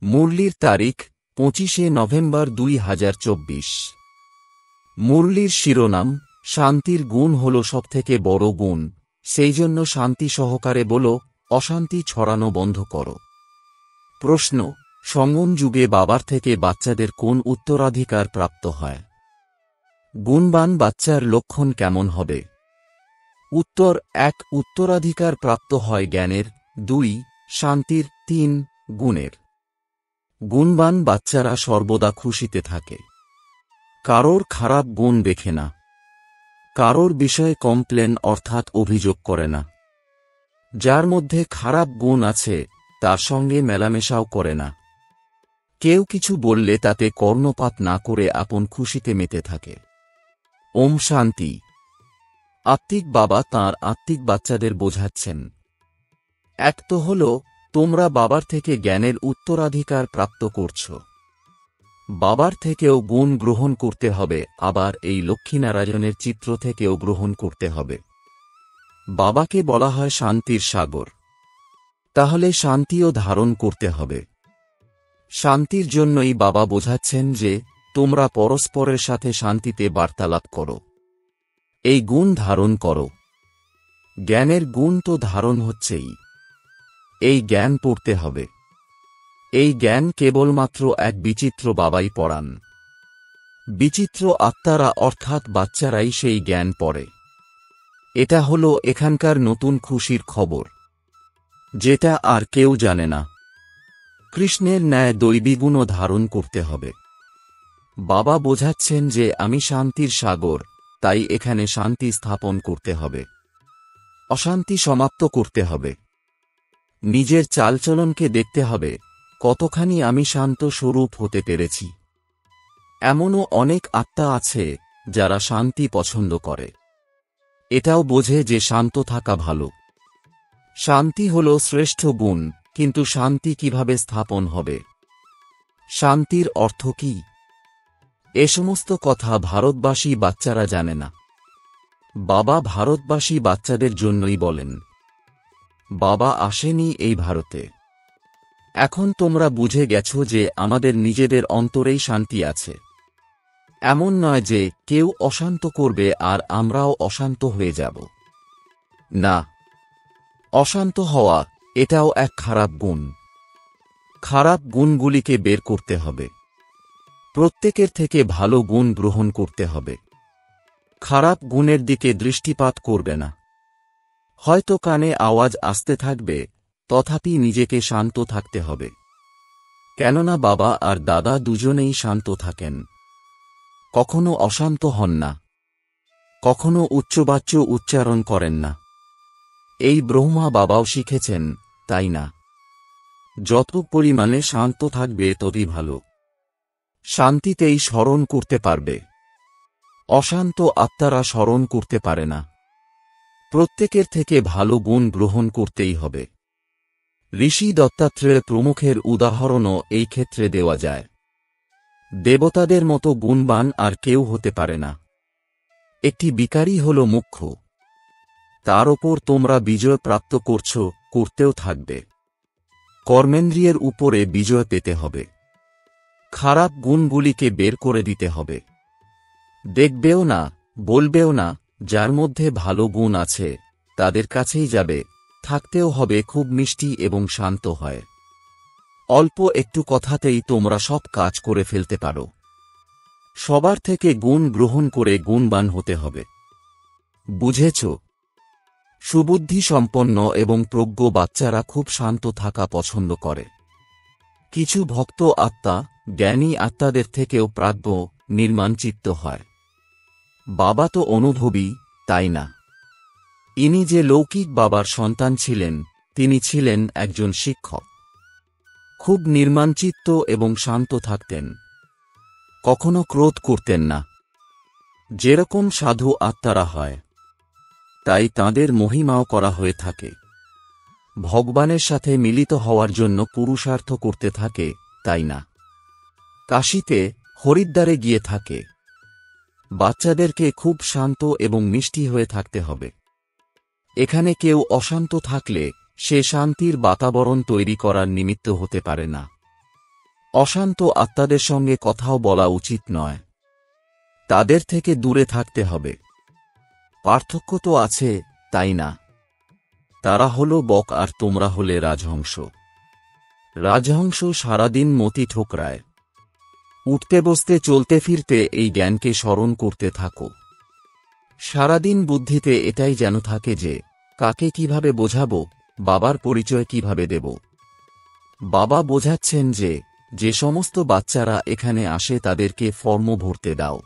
মুরলির তারিখ 25শে নভেম্বর 2024। মুরলির শিরোনাম, শান্তির গুণ হল সবথেকে বড় গুণ, সেই জন্য শান্তি সহকারে বলো, অশান্তি ছড়ানো বন্ধ করো। প্রশ্ন, সঙ্গম যুগে বাবার থেকে বাচ্চাদের কোন উত্তরাধিকার প্রাপ্ত হয়? গুণবান বাচ্চার লক্ষণ কেমন হবে? উত্তর 1, উত্তরাধিকার প্রাপ্ত হয় জ্ঞানের, 2, শান্তির, 3, গুণের। গুণবান বাচ্চারা সর্বদা খুশিতে থাকে। কারোর খারাপ গুণ দেখে না। কারোর বিষয়ে কমপ্লেন অর্থাৎ অভিযোগ করে না। যার মধ্যে খারাপ গুণ আছে তার সঙ্গে মেলামেশাও করে না। কেউ কিছু বললে তাতে কর্ণপাত না করে আপন খুশিতে মেতে থাকে। ওম শান্তি। আত্মিক বাবা তাঁর আত্মিক বাচ্চাদের বোঝাচ্ছেন, এক তো হল তোমরা বাবার থেকে জ্ঞানের উত্তরাধিকার প্রাপ্ত করছ। বাবার থেকেও গুণ গ্রহণ করতে হবে, আবার এই লক্ষ্মীনারায়ণের চিত্র থেকেও গ্রহণ করতে হবে। বাবাকে বলা হয় শান্তির সাগর। তাহলে শান্তিও ধারণ করতে হবে। শান্তির জন্যই বাবা বোঝাচ্ছেন যে তোমরা পরস্পরের সাথে শান্তিতে বার্তালাপ করো। এই গুণ ধারণ করো। জ্ঞানের গুণ তো ধারণ হচ্ছেই। এই জ্ঞান পড়তে হবে। এই জ্ঞান কেবলমাত্র এক বিচিত্র বাবাই পড়ান। বিচিত্র আত্মারা অর্থাৎ বাচ্চারাই সেই জ্ঞান পড়ে। এটা হল এখানকার নতুন খুশির খবর, যেটা আর কেউ জানে না। কৃষ্ণের ন্যায় দৈবী গুণও ধারণ করতে হবে। বাবা বোঝাচ্ছেন যে আমি শান্তির সাগর, তাই এখানে শান্তি স্থাপন করতে হবে। অশান্তি সমাপ্ত করতে হবে। নিজের চালচলনকে দেখতে হবে, কতখানি আমি শান্ত স্বরূপ হতে পেরেছি। এমনও অনেক আত্মা আছে যারা শান্তি পছন্দ করে। এটাও বোঝে যে শান্ত থাকা ভালো। শান্তি হল শ্রেষ্ঠ গুণ, কিন্তু শান্তি কিভাবে স্থাপন হবে? শান্তির অর্থ কি? এ সমস্ত কথা ভারতবাসী বাচ্চারা জানে না। বাবা ভারতবাসী বাচ্চাদের জন্যই বলেন। বাবা আসেনি এই ভারতে। এখন তোমরা বুঝে গেছো যে আমাদের নিজেদের অন্তরেই শান্তি আছে। এমন নয় যে কেউ অশান্ত করবে আর আমরাও অশান্ত হয়ে যাব। না, অশান্ত হওয়া এটাও এক খারাপ গুণ। খারাপ গুণগুলিকে বের করতে হবে। প্রত্যেকের থেকে ভালো গুণ গ্রহণ করতে হবে। খারাপ গুণের দিকে দৃষ্টিপাত করবে না। হয়তো কানে আওয়াজ আসতে থাকবে, তথাপি নিজেকে শান্ত থাকতে হবে। কেননা বাবা আর দাদা দুজনেই শান্ত থাকেন। কখনো অশান্ত হন না। কখনো উচ্চবাচ্য উচ্চারণ করেন না। এই ব্রহ্মা বাবাও শিখেছেন, তাই না? যত পরিমাণে শান্ত থাকবে ততই ভালো। শান্তিতেই স্মরণ করতে পারবে। অশান্ত আত্মারা স্মরণ করতে পারে না। প্রত্যেকের থেকে ভালো গুণ গ্রহণ করতেই হবে। ঋষি দত্তাত্রেয় প্রমুখের উদাহরণও এই ক্ষেত্রে দেওয়া যায়। দেবতাদের মতো গুণবান আর কেউ হতে পারে না। একটি বিকারই হল মুখ্য। তার ওপর তোমরা বিজয় প্রাপ্ত করছো, করতেও থাকবে। কর্মেন্দ্রিয়ের উপরে বিজয় পেতে হবে। খারাপ গুণগুলিকে বের করে দিতে হবে। দেখবেও না, বলবেও না। যার মধ্যে ভালো গুণ আছে তাদের কাছেই যাবে। থাকতেও হবে খুব মিষ্টি এবং শান্ত হয়। অল্প একটু কথাতেই তোমরা সব কাজ করে ফেলতে পারো। সবার থেকে গুণ গ্রহণ করে গুণবান হতে হবে। বুঝেছ? সুবুদ্ধি সম্পন্ন এবং প্রজ্ঞ বাচ্চারা খুব শান্ত থাকা পছন্দ করে। কিছু ভক্ত আত্মা জ্ঞানী আত্মাদের থেকেও প্রাজ্ঞ, নির্মাণচিত্ত হয়। বাবা তো অনুভবী, তাই না? ইনি যে লৌকিক বাবার সন্তান ছিলেন, তিনি ছিলেন একজন শিক্ষক। খুব নির্মাণচিত্ত এবং শান্ত থাকতেন। কখনো ক্রোধ করতেন না। যেরকম সাধু আত্মারা হয়, তাই তাঁদের মহিমাও করা হয়ে থাকে। ভগবানের সাথে মিলিত হওয়ার জন্য পুরুষার্থ করতে থাকে, তাই না? কাশীতে, হরিদ্বারে গিয়ে থাকে। বাচ্চাদেরকে খুব শান্ত এবং মিষ্টি হয়ে থাকতে হবে। এখানে কেউ অশান্ত থাকলে সে শান্তির বাতাবরণ তৈরি করার নিমিত্ত হতে পারে না। অশান্ত আত্মাদের সঙ্গে কথাও বলা উচিত নয়। তাদের থেকে দূরে থাকতে হবে। পার্থক্য তো আছে, তাই না? তারা হলো বক আর তোমরা হলে রাজহংস। রাজহংস সারাদিন মতি ঠোকরায়। উঠতে বসতে চলতে ফিরতে এই জ্ঞানকে স্মরণ করতে থাকো। সারাদিন বুদ্ধিতে এটাই যেন থাকে যে কাকে কিভাবে বোঝাবো, বাবার পরিচয় কিভাবে দেব। বাবা বোঝাচ্ছেন যে যে সমস্ত বাচ্চারা এখানে আসে তাদেরকে ফর্ম ভরতে দাও।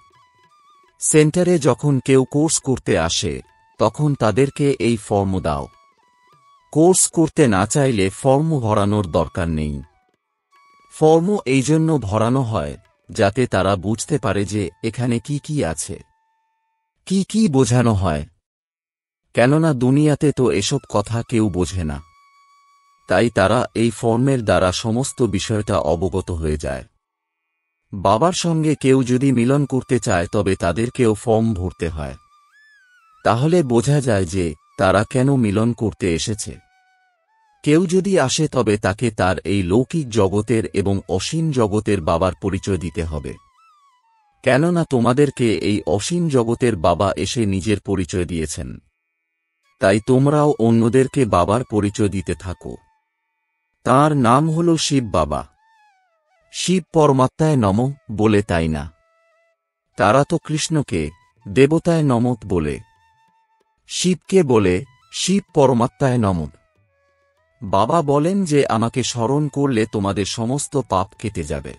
সেন্টারে যখন কেউ কোর্স করতে আসে তখন তাদেরকে এই ফর্ম দাও। কোর্স করতে না চাইলে ফর্ম ভরানোর দরকার নেই। ফর্ম এই জন্য ভরানো হয় যাতে তারা বুঝতে পারে যে এখানে কি কি আছে, কি কি বোঝানো হয়। কেননা দুনিয়াতে তো এসব কথা কেউ বোঝে না। তাই তারা এই ফর্মের দ্বারা সমস্ত বিষয়টা অবগত হয়ে যায়। বাবার সঙ্গে কেউ যদি মিলন করতে চায় তবে তাদেরকেও ফর্ম ভরতে হয়। তাহলে বোঝা যায় যে তারা কেন মিলন করতে এসেছে। কেউ যদি আসে তবে তাকে তার এই লৌকিক জগতের এবং অসীম জগতের বাবার পরিচয় দিতে হবে। কেননা তোমাদেরকে এই অসীম জগতের বাবা এসে নিজের পরিচয় দিয়েছেন। তাই তোমরাও অন্যদেরকে বাবার পরিচয় দিতে থাকো। তাঁর নাম হল শিব বাবা। শিব পরমাত্মায় নমঃ বলে, তাই না? তারা তো কৃষ্ণকে দেবতায় নমঃ বলে। শিবকে বলে শিব পরমাত্মায় নমঃ। বাবা বলেন যে আমাকে স্মরণ করলে তোমাদের সমস্ত পাপ কেটে যাবে।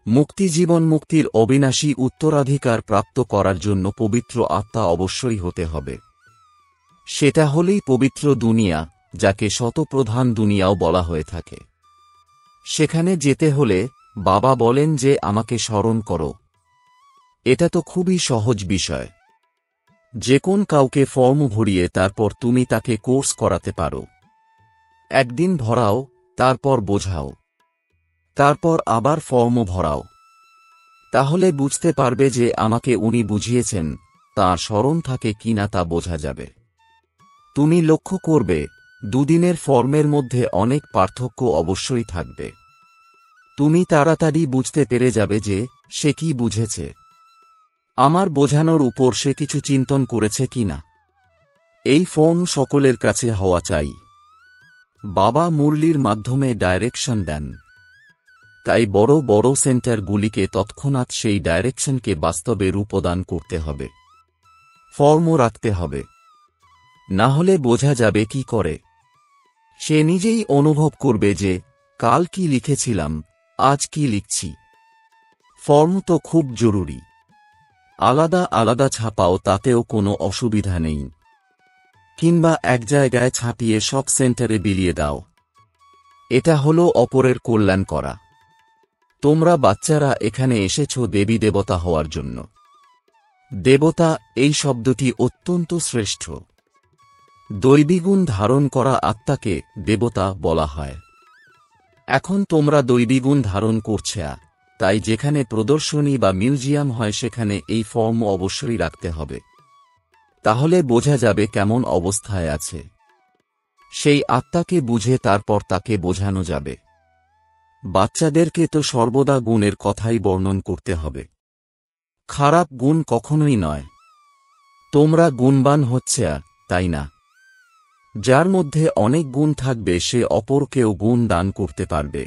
মুক্তি, জীবন মুক্তির অবিনাশী উত্তরাধিকার প্রাপ্ত করার জন্য পবিত্র আত্মা অবশ্যই হতে হবে। সেটা হলেই পবিত্র দুনিয়া, যাকে শতপ্রধান দুনিয়াও বলা হয়ে থাকে। সেখানে যেতে হলে বাবা বলেন যে আমাকে স্মরণ করো। এটা তো খুবই সহজ বিষয়। যে কোন কাউকে ফর্ম ভরিয়ে তারপর তুমি তাকে কোর্স করাতে পারো। একদিন ভরাও, তারপর বোঝাও, তারপর আবার ফর্ম ভরাও। তাহলে বুঝতে পারবে যে আমাকে উনি বুঝিয়েছেন, তাঁর স্মরণ থাকে কিনা তা বোঝা যাবে। তুমি লক্ষ্য করবে দুদিনের ফর্মের মধ্যে অনেক পার্থক্য অবশ্যই থাকবে। তুমি তাড়াতাড়ি বুঝতে পেরে যাবে যে সে কি বুঝেছে, আমার বোঝানোর উপর সে কিছু চিন্তন করেছে কিনা। এই ফর্ম সকলের কাছে হওয়া চাই। বাবা মুরলির মাধ্যমে ডাইরেকশন দেন। তাই বড় বড় সেন্টারগুলিকে তৎক্ষণাৎ সেই ডাইরেকশনকে বাস্তবে রূপদান করতে হবে। ফর্মও রাখতে হবে। না হলে বোঝা যাবে কি করে। সে নিজেই অনুভব করবে যে কাল কি লিখেছিলাম, আজ কি লিখছি। ফর্ম তো খুব জরুরি। আলাদা আলাদা ছাপাও, তাতেও কোনো অসুবিধা নেই। কিংবা এক জায়গায় ছাপিয়ে সব সেন্টারে বিলিয়ে দাও। এটা হলো অপরের কল্যাণ করা। তোমরা বাচ্চারা এখানে এসেছ দেবী দেবতা হওয়ার জন্য। দেবতা এই শব্দটি অত্যন্ত শ্রেষ্ঠ। দৈবীগুণ ধারণ করা আত্মাকে দেবতা বলা হয়। এখন তোমরা দৈবীগুণ ধারণ করছে, তাই যেখানে প্রদর্শনী বা মিউজিয়াম হয় সেখানে এই ফর্ম অবশ্যই রাখতে হবে। তাহলে বোঝা যাবে কেমন অবস্থায় আছে। সেই আত্মাকে বুঝে তারপর তাকে বোঝানো যাবে। বাচ্চাদেরকে তো সর্বদা গুণের কথাই বর্ণন করতে হবে। খারাপ গুণ কখনোই নয়। তোমরা গুণবান হচ্ছে, তাই না? যার মধ্যে অনেক গুণ থাকবে সে অপরকেও গুণ দান করতে পারবে।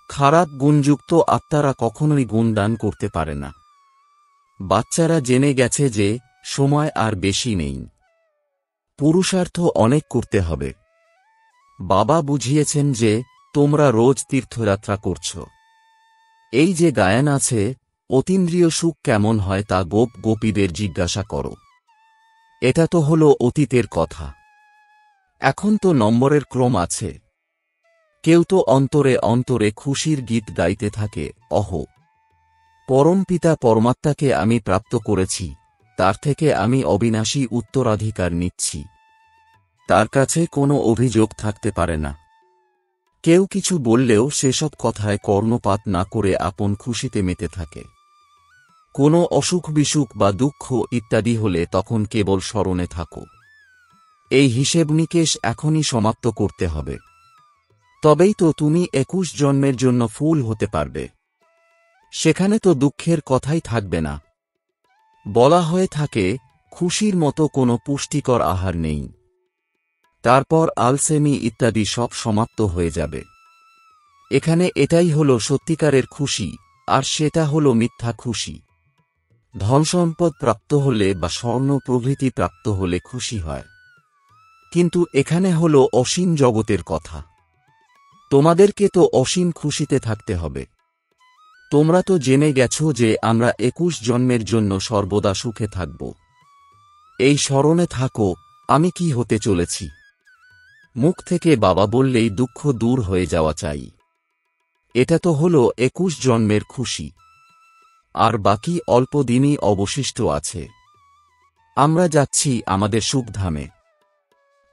খারাপ গুণযুক্ত আত্মারা কখনোই গুণ দান করতে পারে না। বাচ্চারা জেনে গেছে যে সময় আর বেশি নেই। পুরুষার্থ অনেক করতে হবে। বাবা বুঝিয়েছেন যে তোমরা রোজ তীর্থযাত্রা করছ। এই যে গায়ন আছে, অতীন্দ্রিয় সুখ কেমন হয় তা গোপ গোপীদের জিজ্ঞাসা করো। এটা তো হলো অতীতের কথা। এখন তো নম্বরের ক্রম আছে। কেউ তো অন্তরে অন্তরে খুশির গীত গাইতে থাকে, অহ পরমপিতা পরমাত্মাকে আমি প্রাপ্ত করেছি, তার থেকে আমি অবিনাশী উত্তরাধিকার নিচ্ছি। তার কাছে কোনো অভিযোগ থাকতে পারে না। কেউ কিছু বললেও সেসব কথায় কর্ণপাত না করে আপন খুশিতে মেতে থাকে। কোনো অসুখ বিসুখ বা দুঃখ ইত্যাদি হলে তখন কেবল স্মরণে থাকো। এই হিসেব নিকেশ এখনই সমাপ্ত করতে হবে। তবেই তো তুমি 21 জন্মের জন্য ফুল হতে পারবে। সেখানে তো দুঃখের কথাই থাকবে না। বলা হয়ে থাকে, খুশির মতো কোনো পুষ্টিকর আহার নেই। তারপর আলসেমি ইত্যাদি সব সমাপ্ত হয়ে যাবে। এখানে এটাই হলো সত্যিকারের খুশি, আর সেটা হলো মিথ্যা খুশি। ধনসম্পদ প্রাপ্ত হলে বা স্বর্ণ প্রভৃতি প্রাপ্ত হলে খুশি হয়, কিন্তু এখানে হলো অসীম জগতের কথা। তোমাদেরকে তো অসীম খুশিতে থাকতে হবে। তোমরা তো জেনে গেছো যে আমরা 21 জন্মের জন্য সর্বদা সুখে থাকব। এই স্মরণে থাকো, আমি কি হতে চলেছি। মুখ থেকে বাবা বললেই দুঃখ দূর হয়ে যাওয়া চাই। এটা তো হলো 21 জন্মের খুশি। আর বাকি অল্প দিনই অবশিষ্ট আছে। আমরা যাচ্ছি আমাদের সুখধামে।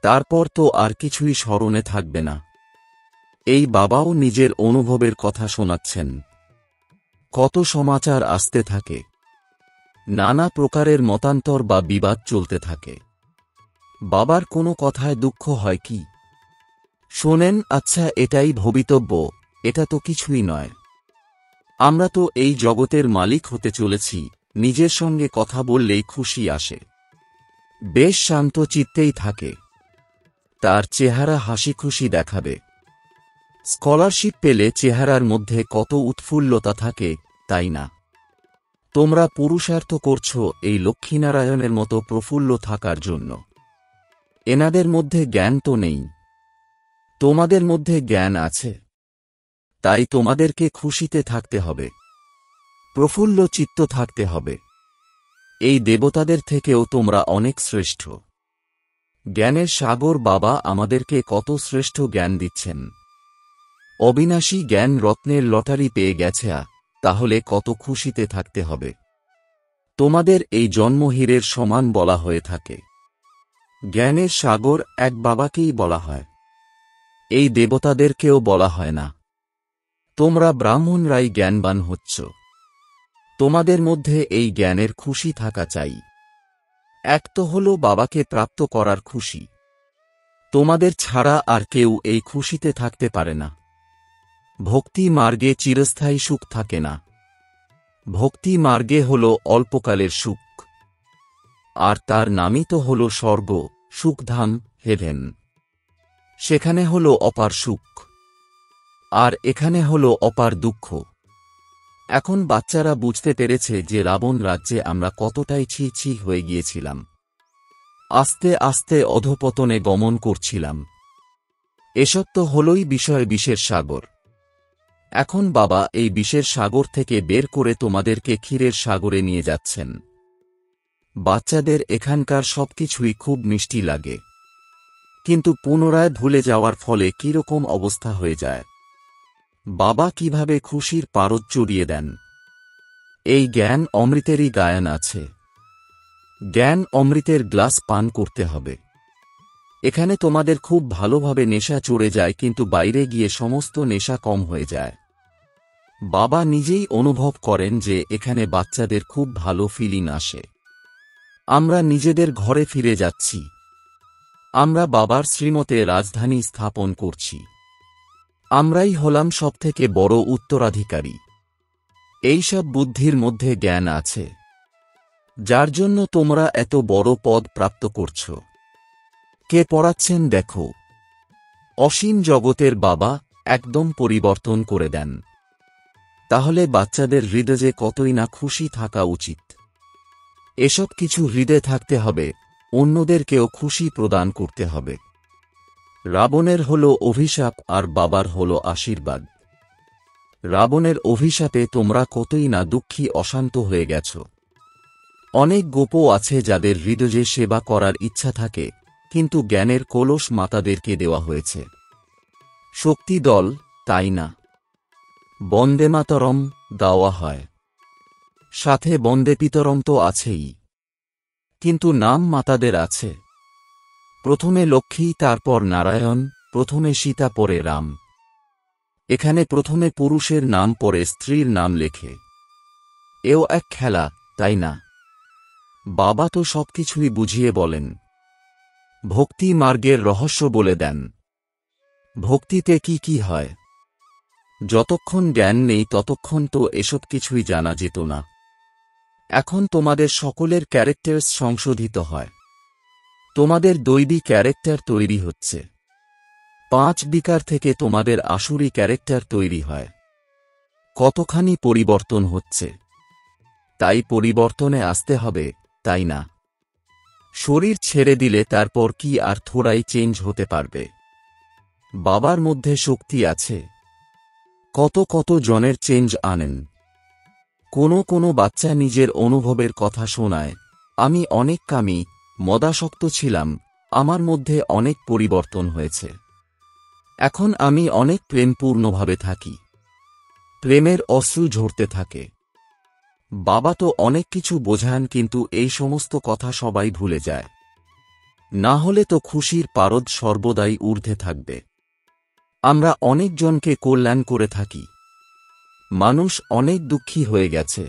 তারপর তো আর কিছুই স্মরণে থাকবে না। এই বাবাও নিজের অনুভবের কথা শোনাচ্ছেন। কত সমাচার আসতে থাকে, নানা প্রকারের মতান্তর বা বিবাদ চলতে থাকে। বাবার কোনো কথায় দুঃখ হয় কি? শোনেন, আচ্ছা এটাই ভবিতব্য, এটা তো কিছুই নয়। আমরা তো এই জগতের মালিক হতে চলেছি। নিজের সঙ্গে কথা বললেই খুশি আসে, বেশ শান্ত চিত্তেই থাকে। তার চেহারা হাসি খুশি দেখাবে। স্কলারশিপ পেলে চেহারার মধ্যে কত উৎফুল্লতা থাকে, তাই না? তোমরা পুরুষার্থ করছো এই লক্ষ্মীনারায়ণের মতো প্রফুল্ল থাকার জন্য। এনাদের মধ্যে জ্ঞান তো নেই, তোমাদের মধ্যে জ্ঞান আছে। তাই তোমাদেরকে খুশিতে থাকতে হবে, প্রফুল্ল চিত্ত থাকতে হবে। এই দেবতাদের থেকেও তোমরা অনেক শ্রেষ্ঠ। জ্ঞানের সাগর বাবা আমাদেরকে কত শ্রেষ্ঠ জ্ঞান দিচ্ছেন। অবিনাশী জ্ঞান রত্নের লটারি পেয়ে গেছে, তাহলে কত খুশিতে থাকতে হবে। তোমাদের এই জন্ম হীরের সমান বলা হয়ে থাকে। জ্ঞানের সাগর এক বাবাকেই বলা হয়, এই দেবতাদেরকেও বলা হয় না। তোমরা ব্রাহ্মণরাই জ্ঞানবান হচ্ছ। তোমাদের মধ্যে এই জ্ঞানের খুশি থাকা চাই। এক তো হল বাবাকে প্রাপ্ত করার খুশি। তোমাদের ছাড়া আর কেউ এই খুশিতে থাকতে পারে না। ভক্তি মার্গে চিরস্থায়ী সুখ থাকে না। ভক্তি মার্গে হল অল্পকালের সুখ, আর তার নামই তো হল স্বর্গ, সুখধাম, হেভেন। সেখানে হল অপার সুখ, আর এখানে হল অপার দুঃখ। এখন বাচ্চারা বুঝতে পেরেছে যে রাবণ রাজ্যে আমরা কতটাই ছি ছি হয়ে গিয়েছিলাম। আস্তে আস্তে অধঃপতনে গমন করছিলাম। এসব তো হলই বিষয় বিষের সাগর। এখন বাবা এই বিষের সাগর থেকে বের করে তোমাদেরকে ক্ষীরের সাগরে নিয়ে যাচ্ছেন। বাচ্চাদের এখানকার সবকিছুই খুব মিষ্টি লাগে, কিন্তু পুনরায় ভুলে যাওয়ার ফলে কিরকম অবস্থা হয়ে যায়। বাবা কিভাবে খুশির পারদ চড়িয়ে দেন। এই জ্ঞান অমৃতেরই গায়ন আছে। জ্ঞান অমৃতের গ্লাস পান করতে হবে। এখানে তোমাদের খুব ভালোভাবে নেশা চড়ে যায়, কিন্তু বাইরে গিয়ে সমস্ত নেশা কম হয়ে যায়। বাবা নিজেই অনুভব করেন যে এখানে বাচ্চাদের খুব ভালো ফিলিং আসে। আমরা নিজেদের ঘরে ফিরে যাচ্ছি। আমরা বাবার শ্রীমতে রাজধানী স্থাপন করছি। আমরাই হলাম সবথেকে বড় উত্তরাধিকারী। এইসব বুদ্ধির মধ্যে জ্ঞান আছে, যার জন্য তোমরা এত বড় পদ প্রাপ্ত করছ। কে পড়াচ্ছেন দেখো। অসীম জগতের বাবা একদম পরিবর্তন করে দেন। তাহলে বাচ্চাদের হৃদয়ে কতই না খুশি থাকা উচিত। এসব কিছু হৃদয়ে থাকতে হবে, অন্যদেরকেও খুশি প্রদান করতে হবে। রাবণের হল অভিশাপ আর বাবার হল আশীর্বাদ। রাবণের অভিশাপে তোমরা কতই না দুঃখী অশান্ত হয়ে গেছ। অনেক গোপও আছে যাদের হৃদয়ে সেবা করার ইচ্ছা থাকে, কিন্তু জ্ঞানের কলস মাতাদেরকে দেওয়া হয়েছে। শক্তি দল, তাই না? বন্দে মাতরম দেওয়া হয়, সাথে বন্দে পিতরম তো আছেই, কিন্তু নাম মাতাদের আছে। প্রথমে লক্ষ্মী, তারপর নারায়ণ, প্রথমে সীতা, পরে রাম। এখানে প্রথমে পুরুষের নাম পরে স্ত্রীর নাম লেখে। এও এক খেলা, তাই না? বাবা তো সবকিছুই বুঝিয়ে বলেন, ভক্তি মার্গের রহস্য বলে দেন। ভক্তিতে কি কি হয়? যতক্ষণ জ্ঞান নেই ততক্ষণ তো এসব কিছুই জানা যেত না। এখন তোমাদের সকলের ক্যারেক্টার্স সংশোধিত হয়। তোমাদের দৈবী ক্যারেক্টার তৈরি হচ্ছে। 5 বিকার থেকে তোমাদের আসুরি ক্যারেক্টার তৈরি হয়। কতখানি পরিবর্তন হচ্ছে! তাই পরিবর্তনে আসতে হবে, তাই না? শরীর ছেড়ে দিলে তারপর কি আর থোড়াই চেঞ্জ হতে পারবে? বাবার মধ্যে শক্তি আছে। কত কত জনের চেঞ্জ আনেন। কোনো বাচ্চা নিজের অনুভবের কথা শোনায়, আমি অনেক কামী, মদাসক্ত ছিলাম, আমার মধ্যে অনেক পরিবর্তন হয়েছে। এখন আমি অনেক প্রেমপূর্ণভাবে থাকি। প্রেমের অশ্রু ঝরতে থাকে। বাবা তো অনেক কিছু বোঝান, কিন্তু এই সমস্ত কথা সবাই ভুলে যায়। না হলে তো খুশির পারদ সর্বদাই ঊর্ধ্বে থাকবে। আমরা অনেকজনকে কল্যাণ করে থাকি। মানুষ অনেক দুঃখী হয়ে গেছে,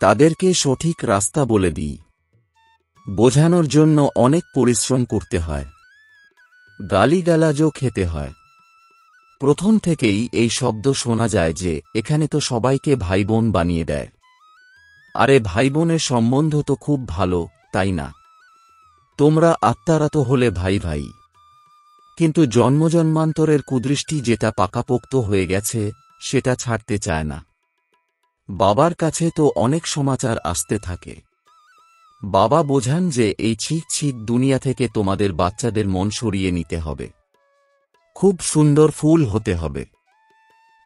তাদেরকে সঠিক রাস্তা বলে দিই। বোঝানোর জন্য অনেক পরিশ্রম করতে হয়, গালিগালাজও খেতে হয়। প্রথম থেকেই এই শব্দ শোনা যায় যে এখানে তো সবাইকে ভাইবোন বানিয়ে দেয়। আরে ভাইবোনের সম্বন্ধ তো খুব ভালো, তাই না? তোমরা আত্মারা তো হলে ভাই ভাই। কিন্তু জন্মজন্মান্তরের কুদৃষ্টি যেটা পাকাপোক্ত হয়ে গেছে সেটা ছাড়তে চায় না। বাবার কাছে তো অনেক সমাচার আসতে থাকে। বাবা বোঝান যে এই ছিক দুনিয়া থেকে তোমাদের বাচ্চাদের মন সরিয়ে নিতে হবে। খুব সুন্দর ফুল হতে হবে।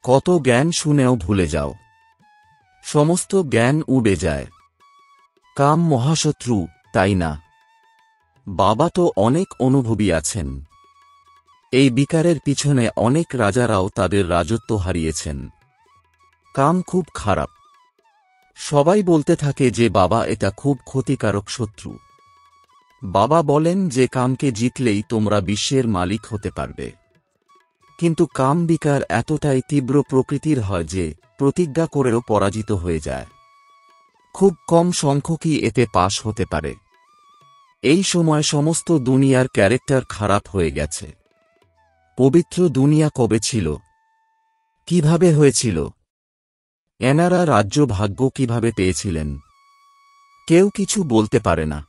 কত জ্ঞান শুনেও ভুলে যাও। সমস্ত জ্ঞান উবে যায়। কাম মহাশত্রু, তাই না? বাবা তো অনেক অনুভবী আছেন। এই বিকারের পিছনে অনেক রাজারাও তাদের রাজত্ব হারিয়েছেন। কাম খুব খারাপ। সবাই বলতে থাকে যে বাবা এটা খুব ক্ষতিকারক শত্রু। বাবা বলেন যে কামকে জিতলেই তোমরা বিশ্বের মালিক হতে পারবে। কিন্তু কাম বিকার এতটাই তীব্র প্রকৃতির হয় যে প্রতিজ্ঞা করেও পরাজিত হয়ে যায়। খুব কম সংখ্যকই এতে পাশ হতে পারে। এই সময় সমস্ত দুনিয়ার ক্যারেক্টার খারাপ হয়ে গেছে। পবিত্র দুনিয়া কবে ছিল? কিভাবে হয়েছিল? এনারা রাজ্য ভাগ্য কিভাবে পেয়েছিলেন? কেউ কিছু বলতে পারে না।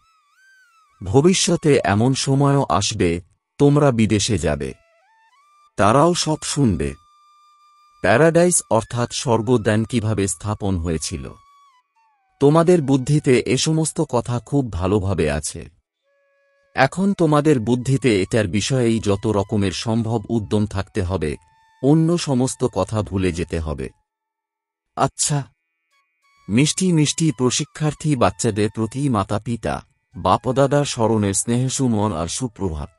ভবিষ্যতে এমন সময়ও আসবে তোমরা বিদেশে যাবে, তারাও সব শুনবে। প্যারাডাইস অর্থাৎ স্বর্গদান কিভাবে স্থাপন হয়েছিল। তোমাদের বুদ্ধিতে এ সমস্ত কথা খুব ভালোভাবে আছে। এখন তোমাদের বুদ্ধিতে এটার বিষয়েই যত রকমের সম্ভব উদ্যম থাকতে হবে, অন্য সমস্ত কথা ভুলে যেতে হবে। আচ্ছা, মিষ্টি মিষ্টি প্রশিক্ষার্থী বাচ্চাদের প্রতি মাতা পিতা বাপদাদার স্মরণের স্নেহসুমন আর সুপ্রভাত।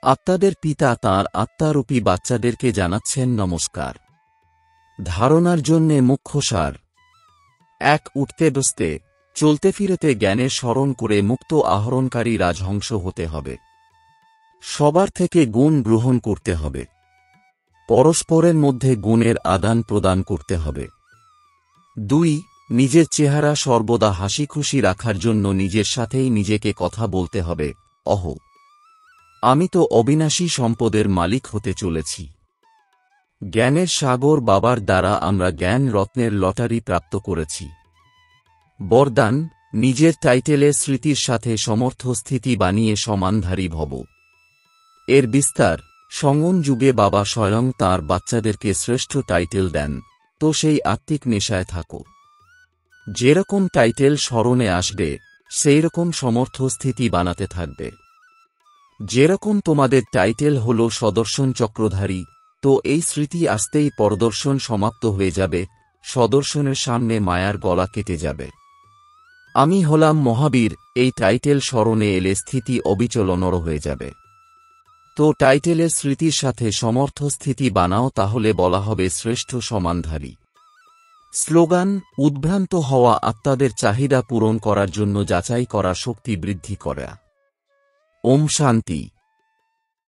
আত্মাদের পিতা তাঁর আত্মারূপী বাচ্চাদেরকে জানাচ্ছেন নমস্কার। ধারণার জন্যে মুখ্য সার: 1. উঠতে বসতে চলতে ফিরেতে জ্ঞানের স্মরণ করে মুক্ত আহরণকারী রাজহংস হতে হবে। সবার থেকে গুণ গ্রহণ করতে হবে। পরস্পরের মধ্যে গুণের আদান প্রদান করতে হবে। 2. নিজের চেহারা সর্বদা হাসি খুশি রাখার জন্য নিজের সাথেই নিজেকে কথা বলতে হবে, অহ, আমি তো অবিনাশী সম্পদের মালিক হতে চলেছি। জ্ঞানের সাগর বাবার দ্বারা আমরা জ্ঞান রত্নের লটারি প্রাপ্ত করেছি। বরদান: নিজের টাইটেলের স্মৃতির সাথে সমর্থ স্থিতি বানিয়ে সমানধারী ভব। এর বিস্তার: সঙ্গম যুগে বাবা স্বয়ং তাঁর বাচ্চাদেরকে শ্রেষ্ঠ টাইটেল দেন, তো সেই আত্মিক নেশায় থাকো। যেরকম টাইটেল স্মরণে আসবে সেই রকম সমর্থ স্থিতি বানাতে থাকবে। যেরকম তোমাদের টাইটেল হল সদর্শন চক্রধারী, তো এই স্মৃতি আসতেই পরদর্শন সমাপ্ত হয়ে যাবে, সদর্শনের সামনে মায়ার গলা কেটে যাবে। আমি হলাম মহাবীর, এই টাইটেল স্মরণে এলে স্থিতি অবিচল নড় হয়ে যাবে। তো টাইটেলের স্মৃতির সাথে সমর্থ স্থিতি বানাও, তাহলে বলা হবে শ্রেষ্ঠ সমানধারী। স্লোগান: উদ্ভ্রান্ত হওয়া আত্মাদের চাহিদা পূরণ করার জন্য যাচাই করা শক্তি বৃদ্ধি করা। ওম শান্তি।